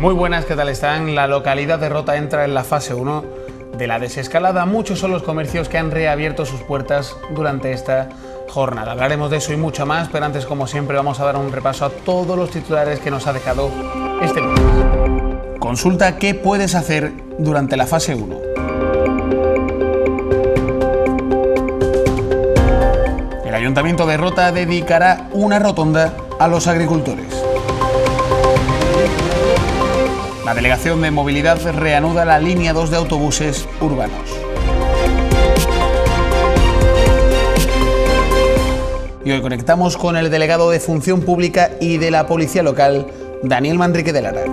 Muy buenas, ¿qué tal están? La localidad de Rota entra en la fase 1 de la desescalada. Muchos son los comercios que han reabierto sus puertas durante esta jornada. Hablaremos de eso y mucho más, pero antes, como siempre, vamos a dar un repaso a todos los titulares que nos ha dejado este lunes. Consulta qué puedes hacer durante la fase 1. El Ayuntamiento de Rota dedicará una rotonda a los agricultores. La Delegación de Movilidad reanuda la línea 2 de autobuses urbanos. Y hoy conectamos con el delegado de Función Pública y de la Policía Local, Daniel Manrique de Lara.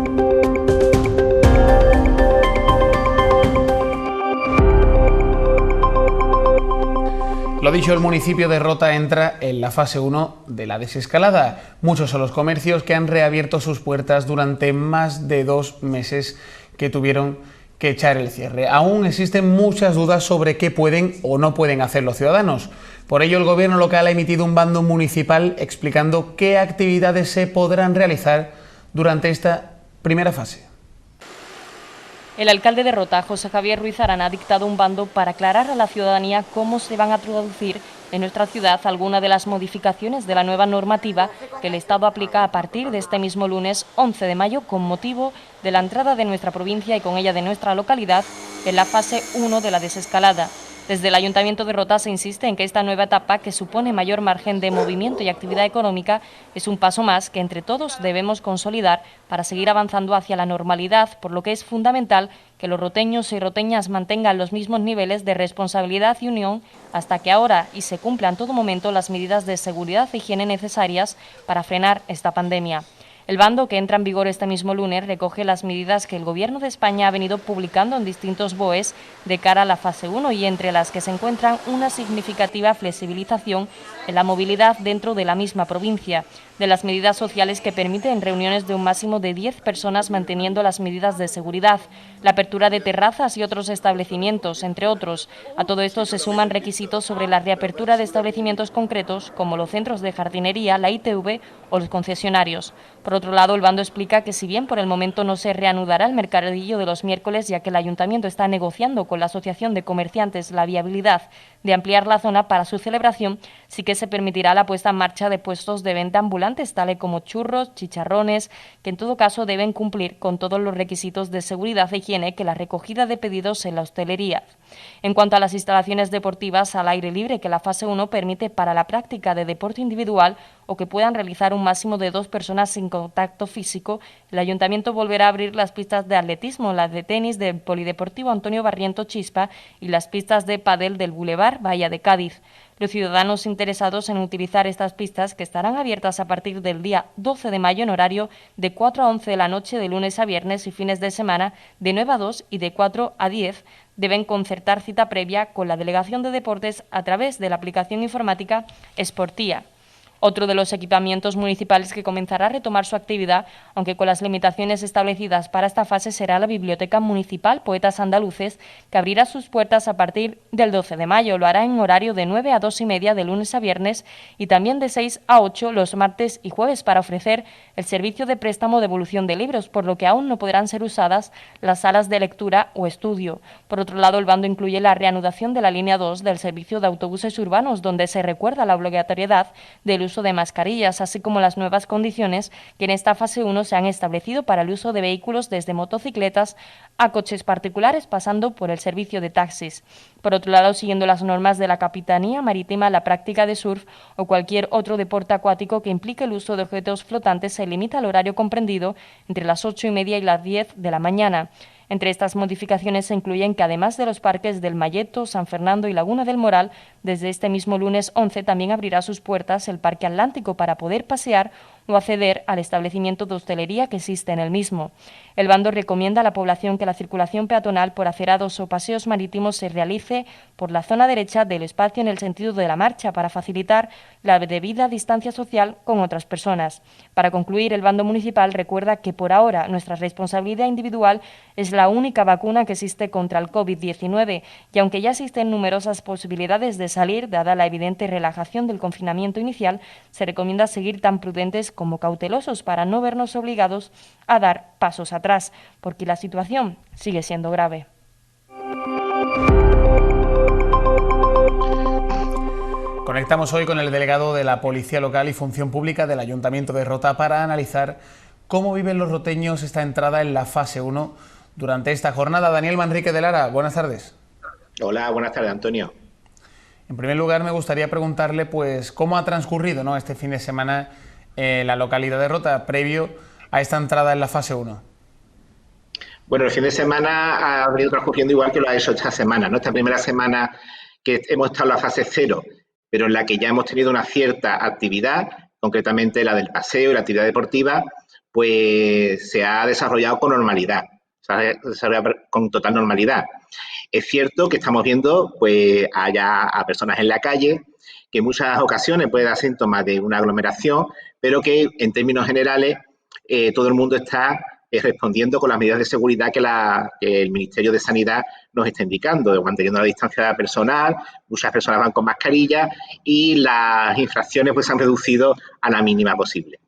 Lo dicho, el municipio de Rota entra en la fase 1 de la desescalada. Muchos son los comercios que han reabierto sus puertas durante más de 2 meses que tuvieron que echar el cierre. Aún existen muchas dudas sobre qué pueden o no pueden hacer los ciudadanos. Por ello, el gobierno local ha emitido un bando municipal explicando qué actividades se podrán realizar durante esta primera fase. El alcalde de Rota, José Javier Ruiz Arana, ha dictado un bando para aclarar a la ciudadanía cómo se van a traducir en nuestra ciudad algunas de las modificaciones de la nueva normativa que el Estado aplica a partir de este mismo lunes 11 de mayo con motivo de la entrada de nuestra provincia y con ella de nuestra localidad en la fase 1 de la desescalada. Desde el Ayuntamiento de Rota se insiste en que esta nueva etapa, que supone mayor margen de movimiento y actividad económica, es un paso más que entre todos debemos consolidar para seguir avanzando hacia la normalidad, por lo que es fundamental que los roteños y roteñas mantengan los mismos niveles de responsabilidad y unión hasta que ahora y se cumplan en todo momento las medidas de seguridad e higiene necesarias para frenar esta pandemia. El bando, que entra en vigor este mismo lunes, recoge las medidas que el Gobierno de España ha venido publicando en distintos BOEs de cara a la fase 1 y entre las que se encuentran una significativa flexibilización en la movilidad dentro de la misma provincia, de las medidas sociales que permiten reuniones de un máximo de 10 personas manteniendo las medidas de seguridad, la apertura de terrazas y otros establecimientos, entre otros. A todo esto se suman requisitos sobre la reapertura de establecimientos concretos como los centros de jardinería, la ITV o los concesionarios. Por otro lado, el bando explica que si bien por el momento no se reanudará el mercadillo de los miércoles, ya que el Ayuntamiento está negociando con la Asociación de Comerciantes la viabilidad de ampliar la zona para su celebración, sí que se permitirá la puesta en marcha de puestos de venta ambulantes, tales como churros, chicharrones, que en todo caso deben cumplir con todos los requisitos de seguridad e higiene que la recogida de pedidos en la hostelería. En cuanto a las instalaciones deportivas al aire libre que la fase 1 permite para la práctica de deporte individual o que puedan realizar un máximo de 2 personas sin contacto físico, el Ayuntamiento volverá a abrir las pistas de atletismo, las de tenis del Polideportivo Antonio Barriento Chispa y las pistas de pádel del Boulevard Bahía de Cádiz. Los ciudadanos interesados en utilizar estas pistas, que estarán abiertas a partir del día 12 de mayo en horario de 4 a 11 de la noche de lunes a viernes y fines de semana de 9 a 2 y de 4 a 10, deben concertar cita previa con la Delegación de Deportes a través de la aplicación informática Sportia. Otro de los equipamientos municipales que comenzará a retomar su actividad, aunque con las limitaciones establecidas para esta fase, será la Biblioteca Municipal Poetas Andaluces, que abrirá sus puertas a partir del 12 de mayo. Lo hará en horario de 9 a 2 y media de lunes a viernes y también de 6 a 8 los martes y jueves para ofrecer el servicio de préstamo de devolución de libros, por lo que aún no podrán ser usadas las salas de lectura o estudio. Por otro lado, el bando incluye la reanudación de la línea 2 del servicio de autobuses urbanos, donde se recuerda la obligatoriedad del uso de mascarillas, así como las nuevas condiciones que en esta fase 1 se han establecido para el uso de vehículos desde motocicletas a coches particulares, pasando por el servicio de taxis. Por otro lado, siguiendo las normas de la Capitanía Marítima, la práctica de surf o cualquier otro deporte acuático que implique el uso de objetos flotantes se limita al horario comprendido entre las 8 y media y las 10 de la mañana. Entre estas modificaciones se incluyen que además de los parques del Malleto, San Fernando y Laguna del Moral, desde este mismo lunes 11 también abrirá sus puertas el Parque Atlántico para poder pasear o acceder al establecimiento de hostelería que existe en el mismo. El bando recomienda a la población que la circulación peatonal por acerados o paseos marítimos se realice por la zona derecha del espacio en el sentido de la marcha para facilitar la debida distancia social con otras personas. Para concluir, el bando municipal recuerda que por ahora nuestra responsabilidad individual es la única vacuna que existe contra el COVID-19 y aunque ya existen numerosas posibilidades de salir, dada la evidente relajación del confinamiento inicial, se recomienda seguir tan prudentes como cautelosos para no vernos obligados a dar pasos atrás, porque la situación sigue siendo grave. Conectamos hoy con el delegado de la Policía Local y Función Pública del Ayuntamiento de Rota para analizar cómo viven los roteños esta entrada en la fase 1 durante esta jornada. Daniel Manrique de Lara, buenas tardes. Hola, buenas tardes, Antonio. En primer lugar, me gustaría preguntarle pues cómo ha transcurrido, ¿no?, este fin de semana en la localidad de Rota previo a esta entrada en la fase 1. Bueno, el fin de semana ha venido transcurriendo igual que lo ha hecho esta semana, ¿no? Esta primera semana que hemos estado en la fase 0, pero en la que ya hemos tenido una cierta actividad, concretamente la del paseo y la actividad deportiva, pues se ha desarrollado con normalidad, se ha desarrollado con total normalidad. Es cierto que estamos viendo pues a personas en la calle, que en muchas ocasiones puede dar síntomas de una aglomeración, pero que en términos generales todo el mundo está respondiendo con las medidas de seguridad que el Ministerio de Sanidad nos está indicando, manteniendo la distancia personal, muchas personas van con mascarilla y las infracciones pues se han reducido a la mínima posible.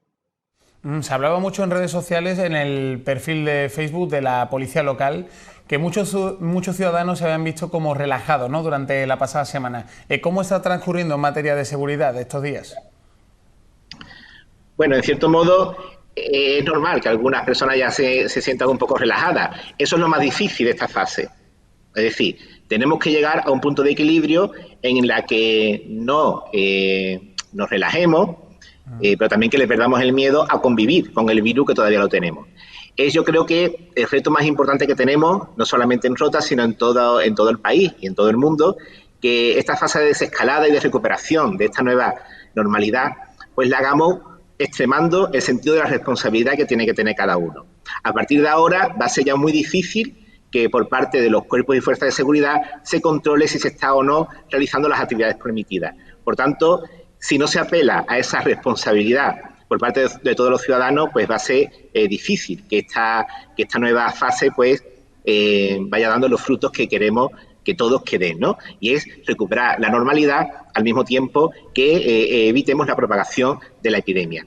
Se hablaba mucho en redes sociales, en el perfil de Facebook de la Policía Local, que muchos ciudadanos se habían visto como relajados, ¿no?, durante la pasada semana. ¿Cómo está transcurriendo en materia de seguridad estos días? Bueno, en cierto modo es normal que algunas personas ya se sientan un poco relajadas. Eso es lo más difícil de esta fase. Es decir, tenemos que llegar a un punto de equilibrio en la que no nos relajemos, pero también que le perdamos el miedo a convivir con el virus que todavía lo tenemos. Es, yo creo que el reto más importante que tenemos, no solamente en Rota, sino en todo el país y en todo el mundo, que esta fase de desescalada y de recuperación de esta nueva normalidad, pues la hagamos extremando el sentido de la responsabilidad que tiene que tener cada uno. A partir de ahora va a ser ya muy difícil que por parte de los cuerpos y fuerzas de seguridad se controle si se está o no realizando las actividades permitidas. Por tanto, si no se apela a esa responsabilidad por parte de todos los ciudadanos, pues va a ser difícil que esta nueva fase pues vaya dando los frutos que queremos que todos queden, ¿no? Y es recuperar la normalidad al mismo tiempo que evitemos la propagación de la epidemia.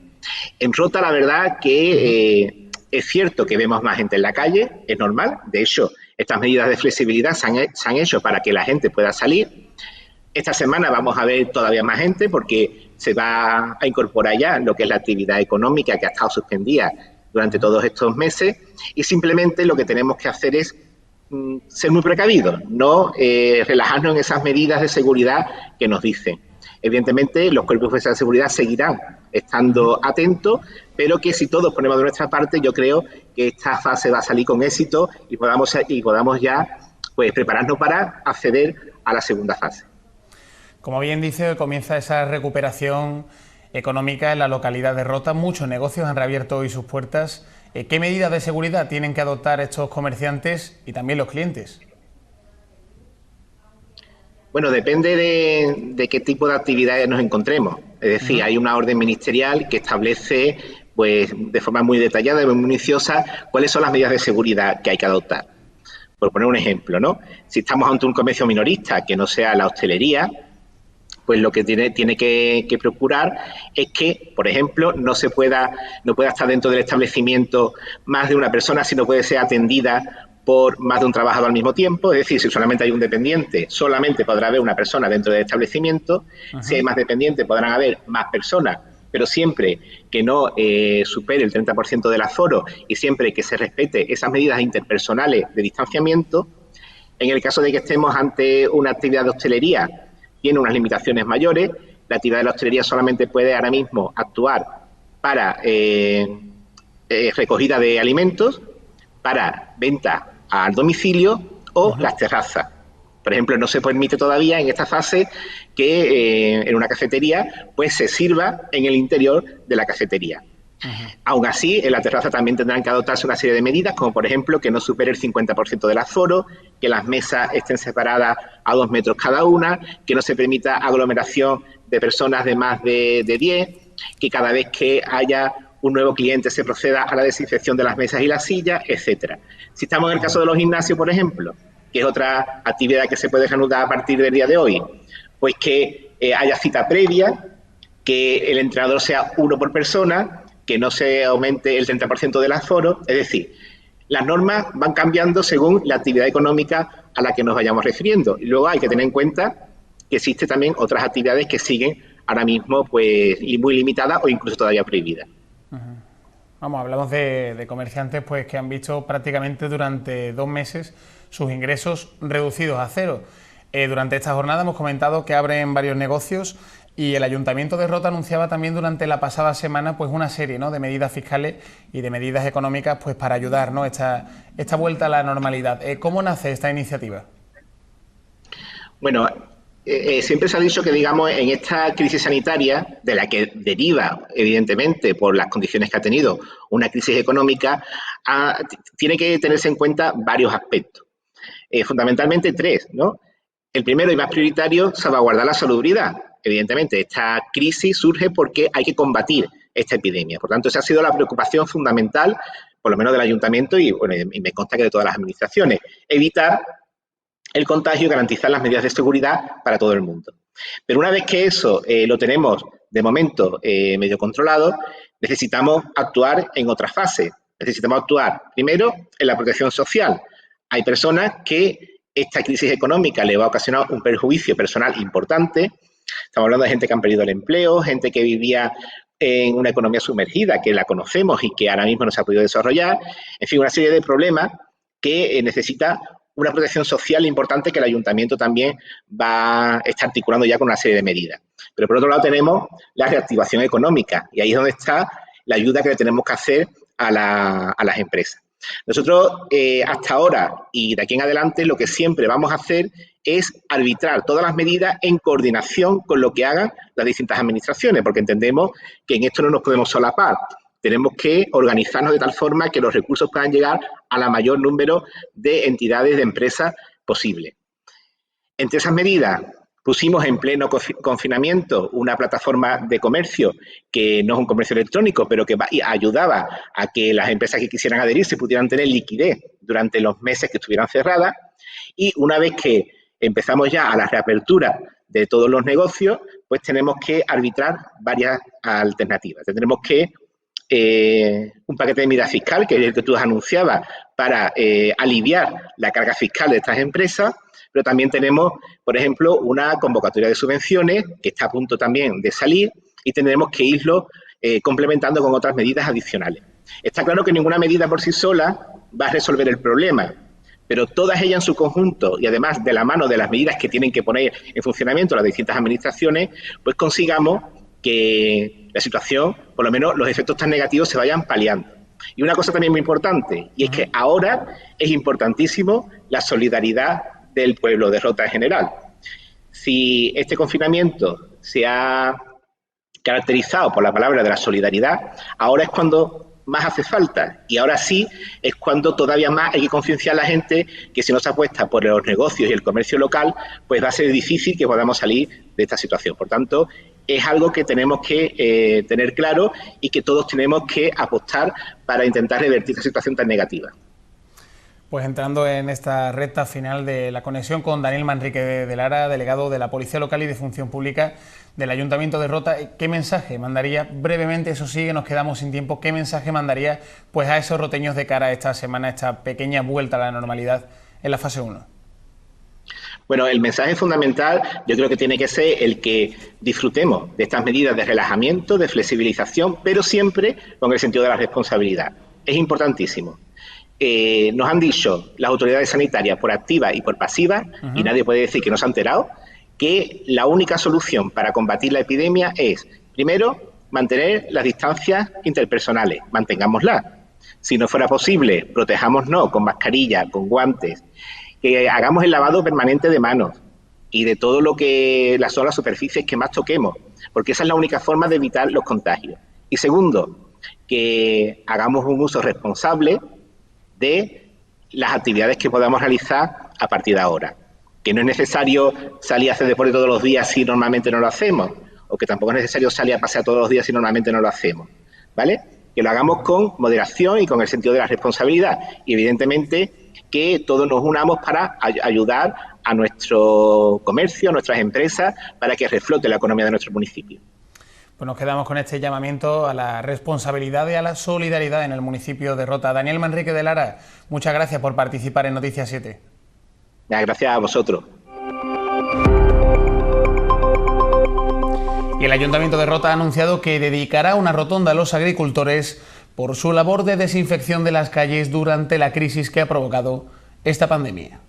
En Rota, la verdad que es cierto que vemos más gente en la calle, es normal. De hecho, estas medidas de flexibilidad se han hecho para que la gente pueda salir. Esta semana vamos a ver todavía más gente porque se va a incorporar ya lo que es la actividad económica que ha estado suspendida durante todos estos meses y simplemente lo que tenemos que hacer es ser muy precavidos, no relajarnos en esas medidas de seguridad que nos dicen. Evidentemente, los cuerpos de seguridad seguirán estando atentos, pero que si todos ponemos de nuestra parte, yo creo que esta fase va a salir con éxito y podamos ya pues prepararnos para acceder a la segunda fase. Como bien dice, comienza esa recuperación económica en la localidad de Rota. Muchos negocios han reabierto hoy sus puertas. ¿Qué medidas de seguridad tienen que adoptar estos comerciantes y también los clientes? Bueno, depende de qué tipo de actividades nos encontremos. Es decir, hay una orden ministerial que establece pues, de forma muy detallada y muy minuciosa cuáles son las medidas de seguridad que hay que adoptar. Por poner un ejemplo, ¿no? Si estamos ante un comercio minorista que no sea la hostelería, pues lo que tiene que procurar es que, por ejemplo, no pueda estar dentro del establecimiento más de una persona, sino puede ser atendida por más de un trabajador al mismo tiempo. Es decir, si solamente hay un dependiente, solamente podrá haber una persona dentro del establecimiento. Si hay más dependientes, podrán haber más personas, pero siempre que no supere el 30% del aforo y siempre que se respete esas medidas interpersonales de distanciamiento. En el caso de que estemos ante una actividad de hostelería, tiene unas limitaciones mayores. La actividad de la hostelería solamente puede ahora mismo actuar para recogida de alimentos, para venta al domicilio o las terrazas. Por ejemplo, no se permite todavía en esta fase que en una cafetería pues se sirva en el interior de la cafetería. Aún así, en la terraza también tendrán que adoptarse una serie de medidas, como por ejemplo que no supere el 50% del aforo, que las mesas estén separadas a 2 metros cada una, que no se permita aglomeración de personas de más de 10, que cada vez que haya un nuevo cliente se proceda a la desinfección de las mesas y las sillas, etcétera. Si estamos en el caso de los gimnasios, por ejemplo, que es otra actividad que se puede reanudar a partir del día de hoy, pues que haya cita previa, que el entrenador sea uno por persona, que no se aumente el 30% del aforo. Es decir, las normas van cambiando según la actividad económica a la que nos vayamos refiriendo. Y luego hay que tener en cuenta que existen también otras actividades que siguen ahora mismo pues muy limitadas o incluso todavía prohibidas. Vamos, hablamos de comerciantes pues que han visto prácticamente durante 2 meses sus ingresos reducidos a cero. Durante esta jornada hemos comentado que abren varios negocios y el Ayuntamiento de Rota anunciaba también durante la pasada semana pues una serie, ¿no?, de medidas fiscales y de medidas económicas pues para ayudar, ¿no?, esta vuelta a la normalidad. ¿Cómo nace esta iniciativa? Bueno, siempre se ha dicho que, digamos, en esta crisis sanitaria, de la que deriva, evidentemente, por las condiciones que ha tenido una crisis económica, tiene que tenerse en cuenta varios aspectos. Fundamentalmente 3, ¿no? El primero y más prioritario, salvaguardar la salubridad. Evidentemente, esta crisis surge porque hay que combatir esta epidemia. Por tanto, esa ha sido la preocupación fundamental, por lo menos del Ayuntamiento y, bueno, y me consta que de todas las administraciones. Evitar el contagio y garantizar las medidas de seguridad para todo el mundo. Pero una vez que eso lo tenemos, de momento, medio controlado, necesitamos actuar en otra fase. Necesitamos actuar, primero, en la protección social. Hay personas que esta crisis económica le va a ocasionar un perjuicio personal importante. Estamos hablando de gente que han perdido el empleo, gente que vivía en una economía sumergida, que la conocemos y que ahora mismo no se ha podido desarrollar. En fin, una serie de problemas que necesita una protección social importante que el Ayuntamiento también está articulando ya con una serie de medidas. Pero por otro lado tenemos la reactivación económica y ahí es donde está la ayuda que le tenemos que hacer a las empresas. Nosotros hasta ahora y de aquí en adelante lo que siempre vamos a hacer es arbitrar todas las medidas en coordinación con lo que hagan las distintas administraciones, porque entendemos que en esto no nos podemos solapar. Tenemos que organizarnos de tal forma que los recursos puedan llegar a la mayor número de entidades, de empresas posible. Entre esas medidas pusimos en pleno confinamiento una plataforma de comercio que no es un comercio electrónico, pero que ayudaba a que las empresas que quisieran adherirse pudieran tener liquidez durante los meses que estuvieran cerradas. Y una vez que empezamos ya a la reapertura de todos los negocios, pues tenemos que arbitrar varias alternativas. Tendremos que un paquete de medida fiscal, que es el que tú has anunciado, para aliviar la carga fiscal de estas empresas, pero también tenemos, por ejemplo, una convocatoria de subvenciones que está a punto también de salir y tendremos que irlo complementando con otras medidas adicionales. Está claro que ninguna medida por sí sola va a resolver el problema, pero todas ellas en su conjunto y además de la mano de las medidas que tienen que poner en funcionamiento las distintas administraciones, pues consigamos que la situación, por lo menos los efectos tan negativos, se vayan paliando. Y una cosa también muy importante, y es que ahora es importantísimo la solidaridad del pueblo de Rota en general. Si este confinamiento se ha caracterizado por la palabra de la solidaridad, ahora es cuando más hace falta, y ahora sí es cuando todavía más hay que concienciar a la gente que si no se apuesta por los negocios y el comercio local, pues va a ser difícil que podamos salir de esta situación. Por tanto, es algo que tenemos que tener claro y que todos tenemos que apostar para intentar revertir esta situación tan negativa. Pues entrando en esta recta final de la conexión con Daniel Manrique de Lara, delegado de la Policía Local y de Función Pública del Ayuntamiento de Rota, ¿qué mensaje mandaría brevemente, eso sí, que nos quedamos sin tiempo, qué mensaje mandaría pues a esos roteños de cara a esta semana, esta pequeña vuelta a la normalidad en la fase 1? Bueno, el mensaje fundamental yo creo que tiene que ser el que disfrutemos de estas medidas de relajamiento, de flexibilización, pero siempre con el sentido de la responsabilidad. Es importantísimo. Nos han dicho las autoridades sanitarias por activa y por pasiva, y nadie puede decir que no se ha enterado, que la única solución para combatir la epidemia es, primero, mantener las distancias interpersonales, mantengámoslas. Si no fuera posible, protejámonos con mascarilla, con guantes, que hagamos el lavado permanente de manos y de todo lo que son las superficies que más toquemos, porque esa es la única forma de evitar los contagios. Y segundo, que hagamos un uso responsable de las actividades que podamos realizar a partir de ahora. Que no es necesario salir a hacer deporte todos los días si normalmente no lo hacemos, o que tampoco es necesario salir a pasear todos los días si normalmente no lo hacemos, ¿vale? Que lo hagamos con moderación y con el sentido de la responsabilidad y evidentemente que todos nos unamos para ayudar a nuestro comercio, a nuestras empresas, para que reflote la economía de nuestro municipio. Pues nos quedamos con este llamamiento a la responsabilidad y a la solidaridad en el municipio de Rota. Daniel Manrique de Lara, muchas gracias por participar en Noticias 7. Gracias a vosotros. Y el Ayuntamiento de Rota ha anunciado que dedicará una rotonda a los agricultores por su labor de desinfección de las calles durante la crisis que ha provocado esta pandemia.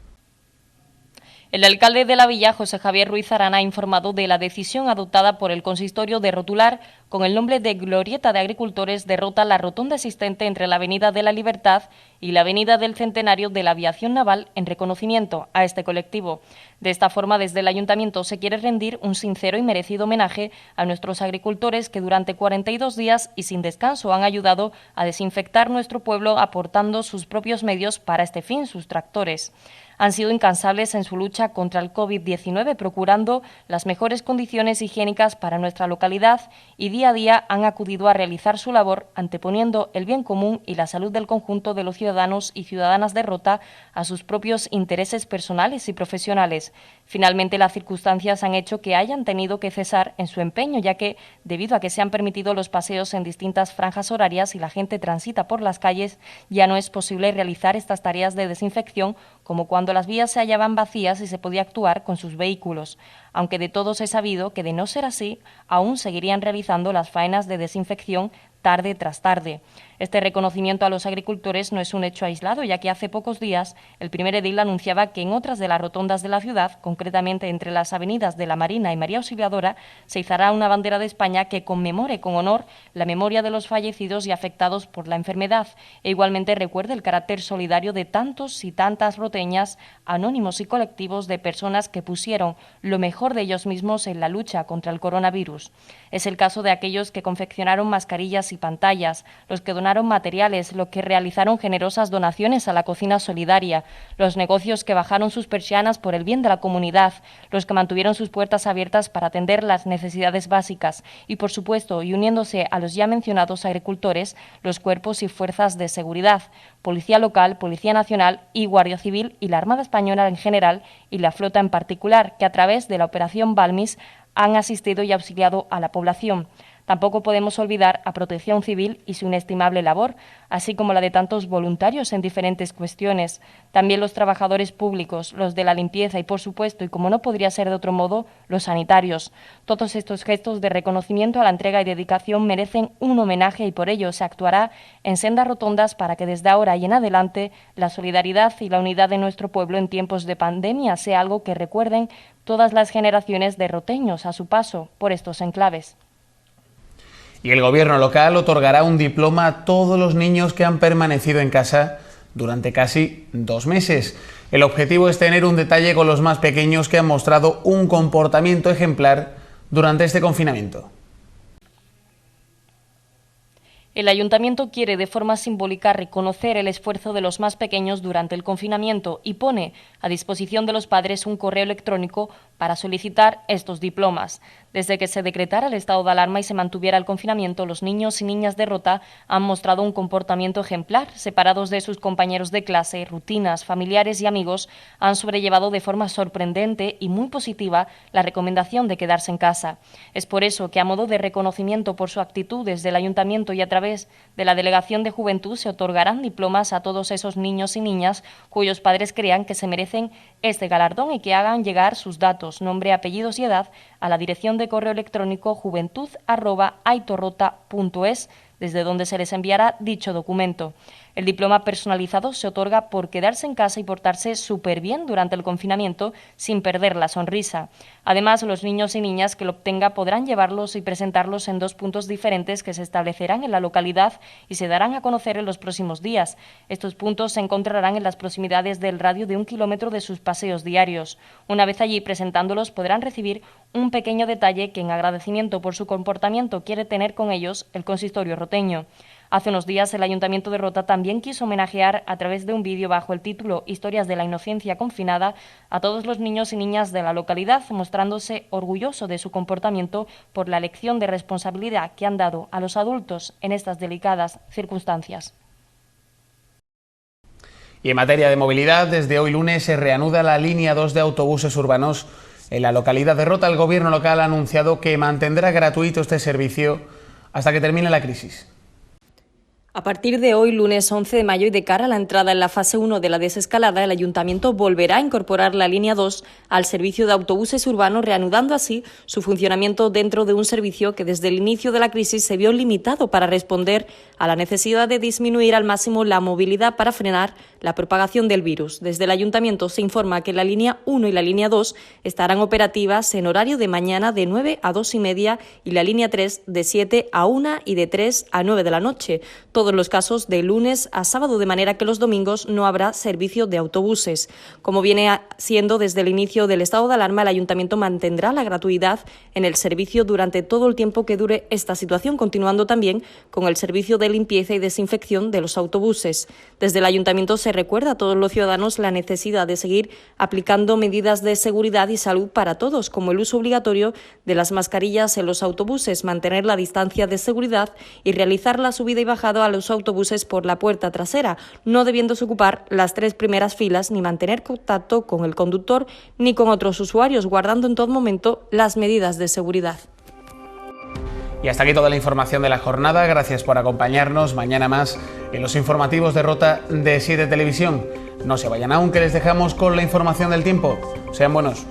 El alcalde de la villa, José Javier Ruiz Arana, ha informado de la decisión adoptada por el consistorio de rotular con el nombre de Glorieta de Agricultores de Rota la rotonda existente entre la Avenida de la Libertad y la Avenida del Centenario de la Aviación Naval en reconocimiento a este colectivo. De esta forma, desde el Ayuntamiento se quiere rendir un sincero y merecido homenaje a nuestros agricultores que durante 42 días y sin descanso han ayudado a desinfectar nuestro pueblo aportando sus propios medios para este fin, sus tractores. Han sido incansables en su lucha contra el COVID-19, procurando las mejores condiciones higiénicas para nuestra localidad y día a día han acudido a realizar su labor anteponiendo el bien común y la salud del conjunto de los ciudadanos y ciudadanas de Rota a sus propios intereses personales y profesionales. Finalmente, las circunstancias han hecho que hayan tenido que cesar en su empeño, ya que, debido a que se han permitido los paseos en distintas franjas horarias y la gente transita por las calles, ya no es posible realizar estas tareas de desinfección como cuando las vías se hallaban vacías y se podía actuar con sus vehículos, aunque de todos he sabido que de no ser así, aún seguirían realizando las faenas de desinfección tarde tras tarde. Este reconocimiento a los agricultores no es un hecho aislado, ya que hace pocos días el primer edil anunciaba que en otras de las rotondas de la ciudad, concretamente entre las avenidas de La Marina y María Auxiliadora, se izará una bandera de España que conmemore con honor la memoria de los fallecidos y afectados por la enfermedad e igualmente recuerde el carácter solidario de tantos y tantas roteñas, anónimos y colectivos de personas que pusieron lo mejor de ellos mismos en la lucha contra el coronavirus. Es el caso de aquellos que confeccionaron mascarillas y pantallas, los que donaron materiales, los que realizaron generosas donaciones a la cocina solidaria, los negocios que bajaron sus persianas por el bien de la comunidad, los que mantuvieron sus puertas abiertas para atender las necesidades básicas y, por supuesto, y uniéndose a los ya mencionados agricultores, los cuerpos y fuerzas de seguridad, Policía Local, Policía Nacional y Guardia Civil y la Armada Española en general y la flota en particular, que a través de la Operación Balmis han asistido y auxiliado a la población. Tampoco podemos olvidar a Protección Civil y su inestimable labor, así como la de tantos voluntarios en diferentes cuestiones. También los trabajadores públicos, los de la limpieza y, por supuesto, y como no podría ser de otro modo, los sanitarios. Todos estos gestos de reconocimiento a la entrega y dedicación merecen un homenaje y por ello se actuará en sendas rotondas para que desde ahora y en adelante la solidaridad y la unidad de nuestro pueblo en tiempos de pandemia sea algo que recuerden todas las generaciones de roteños a su paso por estos enclaves. Y el gobierno local otorgará un diploma a todos los niños que han permanecido en casa durante casi 2 meses. El objetivo es tener un detalle con los más pequeños que han mostrado un comportamiento ejemplar durante este confinamiento. El Ayuntamiento quiere de forma simbólica reconocer el esfuerzo de los más pequeños durante el confinamiento y pone a disposición de los padres un correo electrónico para solicitar estos diplomas. Desde que se decretara el estado de alarma y se mantuviera el confinamiento, los niños y niñas de Rota han mostrado un comportamiento ejemplar. Separados de sus compañeros de clase, rutinas, familiares y amigos, han sobrellevado de forma sorprendente y muy positiva la recomendación de quedarse en casa. Es por eso que, a modo de reconocimiento por su actitud desde el Ayuntamiento y a través de la Delegación de Juventud, se otorgarán diplomas a todos esos niños y niñas cuyos padres crean que se merecen este galardón y que hagan llegar sus datos, nombre, apellidos y edad a la dirección de correo electrónico juventud@aitorrota.es, desde donde se les enviará dicho documento. El diploma personalizado se otorga por quedarse en casa y portarse súper bien durante el confinamiento sin perder la sonrisa. Además, los niños y niñas que lo obtengan podrán llevarlos y presentarlos en 2 puntos diferentes que se establecerán en la localidad y se darán a conocer en los próximos días. Estos puntos se encontrarán en las proximidades del radio de 1 kilómetro de sus paseos diarios. Una vez allí presentándolos podrán recibir un pequeño detalle que en agradecimiento por su comportamiento quiere tener con ellos el consistorio roteño. Hace unos días el Ayuntamiento de Rota también quiso homenajear a través de un vídeo bajo el título Historias de la inocencia confinada a todos los niños y niñas de la localidad, mostrándose orgulloso de su comportamiento por la lección de responsabilidad que han dado a los adultos en estas delicadas circunstancias. Y en materia de movilidad, desde hoy lunes se reanuda la línea 2 de autobuses urbanos En la localidad de Rota, el gobierno local ha anunciado que mantendrá gratuito este servicio hasta que termine la crisis. A partir de hoy, lunes 11 de mayo, y de cara a la entrada en la fase 1 de la desescalada, el Ayuntamiento volverá a incorporar la línea 2 al servicio de autobuses urbanos, reanudando así su funcionamiento dentro de un servicio que desde el inicio de la crisis se vio limitado para responder a la necesidad de disminuir al máximo la movilidad para frenar la propagación del virus. Desde el Ayuntamiento se informa que la línea 1 y la línea 2 estarán operativas en horario de mañana de 9 a 2:30 y la línea 3 de 7 a 1 y de 3 a 9 de la noche. Todos los casos de lunes a sábado, de manera que los domingos no habrá servicio de autobuses. Como viene siendo desde el inicio del estado de alarma, el Ayuntamiento mantendrá la gratuidad en el servicio durante todo el tiempo que dure esta situación, continuando también con el servicio de limpieza y desinfección de los autobuses. Desde el Ayuntamiento se recuerda a todos los ciudadanos la necesidad de seguir aplicando medidas de seguridad y salud para todos, como el uso obligatorio de las mascarillas en los autobuses, mantener la distancia de seguridad y realizar la subida y bajada a los autobuses por la puerta trasera, no debiéndose ocupar las 3 primeras filas ni mantener contacto con el conductor ni con otros usuarios, guardando en todo momento las medidas de seguridad. Y hasta aquí toda la información de la jornada. Gracias por acompañarnos. Mañana más en los informativos de Rota de 7 Televisión. No se vayan aún, que les dejamos con la información del tiempo. Sean buenos.